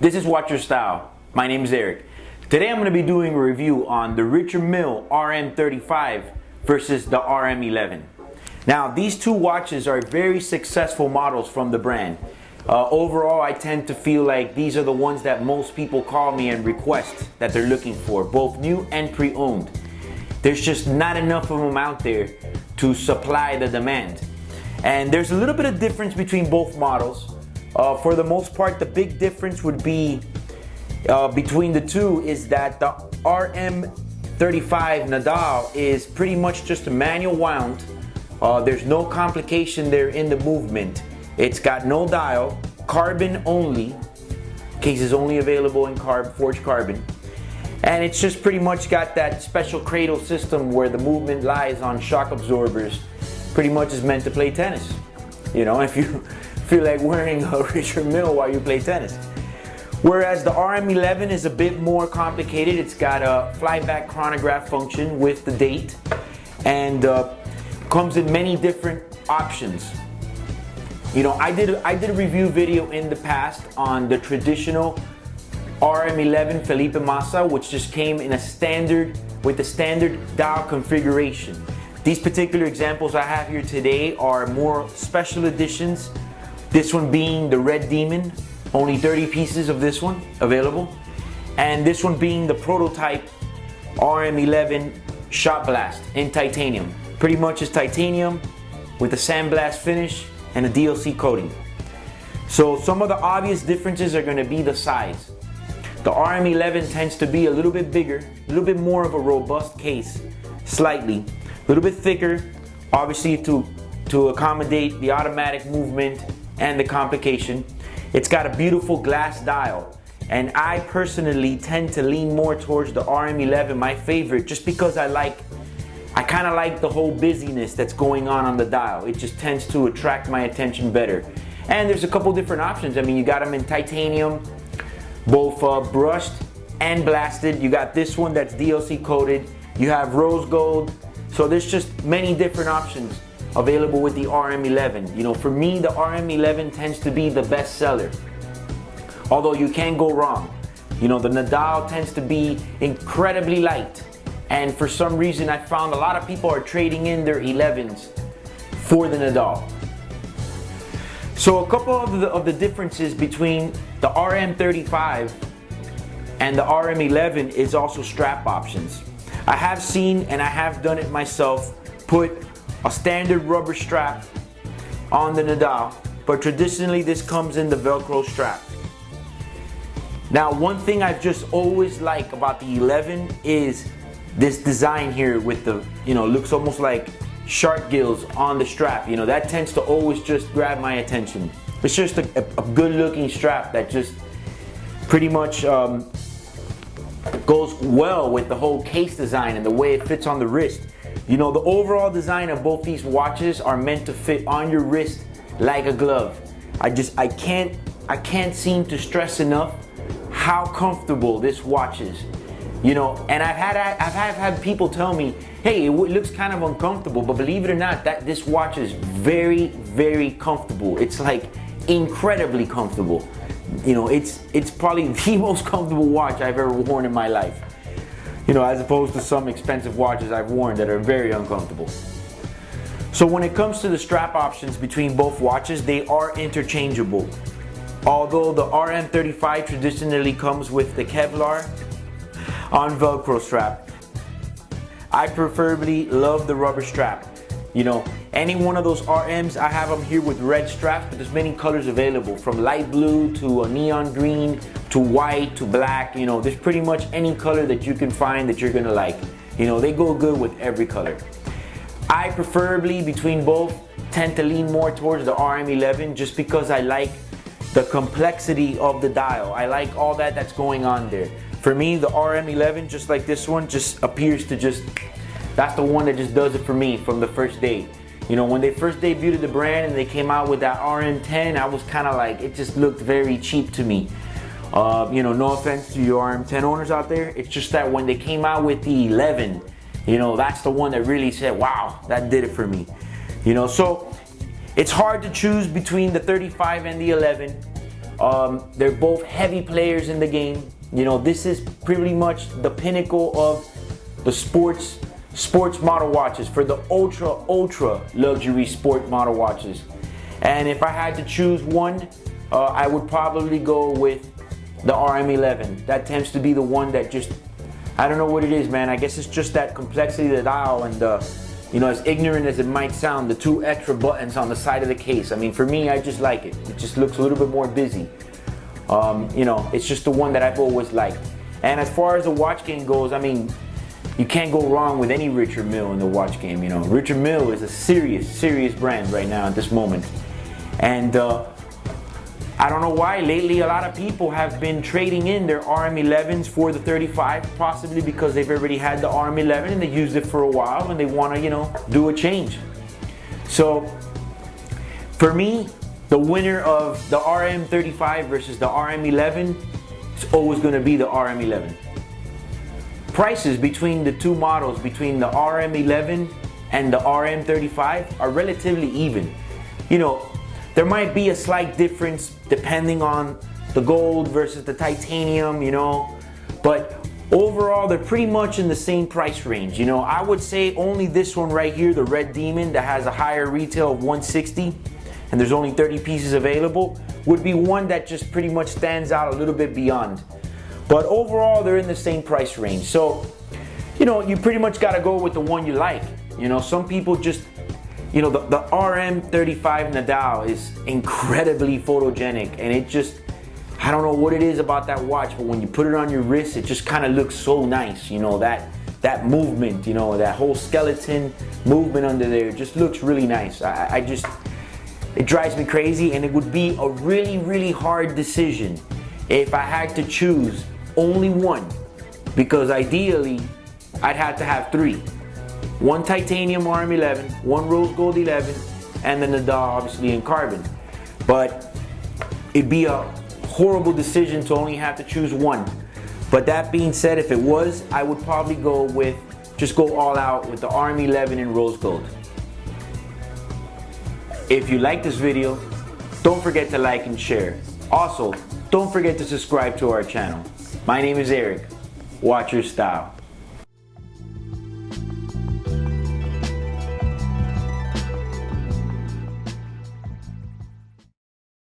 This is Watch Your Style. My name is Eric. Today I'm going to be doing a review on the Richard Mille RM35 versus the RM11. Now these two watches are very successful models from the brand. Overall, I tend to feel like these are the ones that most people call me and request that they're looking for, both new and pre-owned. There's just not enough of them out there to supply the demand. And there's a little bit of difference between both models. For the most part, the big difference would be between the two is that the RM35 Nadal is pretty much just a manual wound. There's no complication there in the movement. It's got no dial, carbon only. Case is only available in forged carbon. And it's just pretty much got that special cradle system where the movement lies on shock absorbers. Pretty much is meant to play tennis. You know, if you feel like wearing a Richard Mille while you play tennis. Whereas the RM11 is a bit more complicated. It's got a flyback chronograph function with the date and comes in many different options. You know, I did a review video in the past on the traditional RM11 Felipe Massa, which just came in with the standard dial configuration. These particular examples I have here today are more special editions. This one being the Red Demon, only 30 pieces of this one available. And this one being the prototype RM11 Shot Blast in titanium. Pretty much is titanium with a sandblast finish and a DLC coating. So some of the obvious differences are going to be the size. The RM11 tends to be a little bit bigger, a little bit more of a robust case, slightly, a little bit thicker, obviously to accommodate the automatic movement and the complication. It's got a beautiful glass dial, and I personally tend to lean more towards the RM11, my favorite, just because I kind of like the whole busyness that's going on the dial. It just tends to attract my attention better. And there's a couple different options. I mean, you got them in titanium, both brushed and blasted. You got this one that's DLC coated. You have rose gold. So there's just many different options available with the RM11. You know, for me, the RM11 tends to be the best seller. Although you can't go wrong. You know, the Nadal tends to be incredibly light. And for some reason, I found a lot of people are trading in their 11s for the Nadal. So a couple of the differences between the RM35 and the RM11 is also strap options. I have seen, and I have done it myself, put a standard rubber strap on the Nadal, but traditionally this comes in the Velcro strap. Now, one thing I've just always liked about the 11 is this design here with the, you know, looks almost like shark gills on the strap. You know, that tends to always just grab my attention. It's just a good looking strap that just pretty much goes well with the whole case design and the way it fits on the wrist. You know, the overall design of both these watches are meant to fit on your wrist like a glove. I can't seem to stress enough how comfortable this watch is. You know, and I've had people tell me, hey, it looks kind of uncomfortable, but believe it or not, this watch is very, very comfortable. It's like incredibly comfortable. You know, it's probably the most comfortable watch I've ever worn in my life. You know, as opposed to some expensive watches I've worn that are very uncomfortable. So when it comes to the strap options between both watches, they are interchangeable. Although the RM35 traditionally comes with the Kevlar on Velcro strap, I preferably love the rubber strap. You know, any one of those RMs, I have them here with red straps, but there's many colors available, from light blue to a neon green to white to black. You know, there's pretty much any color that you can find that you're gonna like. You know, they go good with every color. I preferably, between both, tend to lean more towards the RM11 just because I like the complexity of the dial. I like all that's going on there. For me, the RM11, just like this one, just appears to that's the one that just does it for me from the first day. You know, when they first debuted the brand and they came out with that RM10, I was kind of like, it just looked very cheap to me. You know, no offense to your RM10 owners out there. It's just that when they came out with the 11, you know, that's the one that really said, wow, that did it for me. You know, so it's hard to choose between the 35 and the 11. They're both heavy players in the game. You know, this is pretty much the pinnacle of the sports model watches, for the ultra luxury sport model watches. And if I had to choose one, I would probably go with the RM11. That tends to be the one that just, I don't know what it is, man. I guess it's just that complexity of the dial, and you know, as ignorant as it might sound, the 2 extra buttons on the side of the case. I mean, for me, I just like it. It just looks a little bit more busy. You know, it's just the one that I've always liked. And as far as the watch game goes, I mean, you can't go wrong with any Richard Mille in the watch game. You know, Richard Mille is a serious brand right now at this moment. And I don't know why lately a lot of people have been trading in their RM11s for the 35, possibly because they've already had the RM11 and they used it for a while and they want to, you know, do a change. So for me, the winner of the RM35 versus the RM11 is always going to be the RM11. Prices between the two models, between the RM11 and the RM35, are relatively even. You know, there might be a slight difference depending on the gold versus the titanium, you know, but overall they're pretty much in the same price range. You know, I would say only this one right here, the Red Demon, that has a higher retail of $160 and there's only 30 pieces available, would be one that just pretty much stands out a little bit beyond. But overall, they're in the same price range. So, you know, you pretty much got to go with the one you like. You know, some people just, you know, the RM35 Nadal is incredibly photogenic, and it just, I don't know what it is about that watch, but when you put it on your wrist, it just kind of looks so nice. You know, that movement, you know, that whole skeleton movement under there just looks really nice. I just, it drives me crazy, and it would be a really hard decision if I had to choose only one, because ideally I'd have to have 3. One titanium RM11, one rose gold 11, and the Nadal obviously in carbon. But it'd be a horrible decision to only have to choose one. But that being said, if it was, I would probably go with, just go all out with the RM11 in rose gold. If you like this video, don't forget to like and share. Also, don't forget to subscribe to our channel. My name is Eric. Watch your style.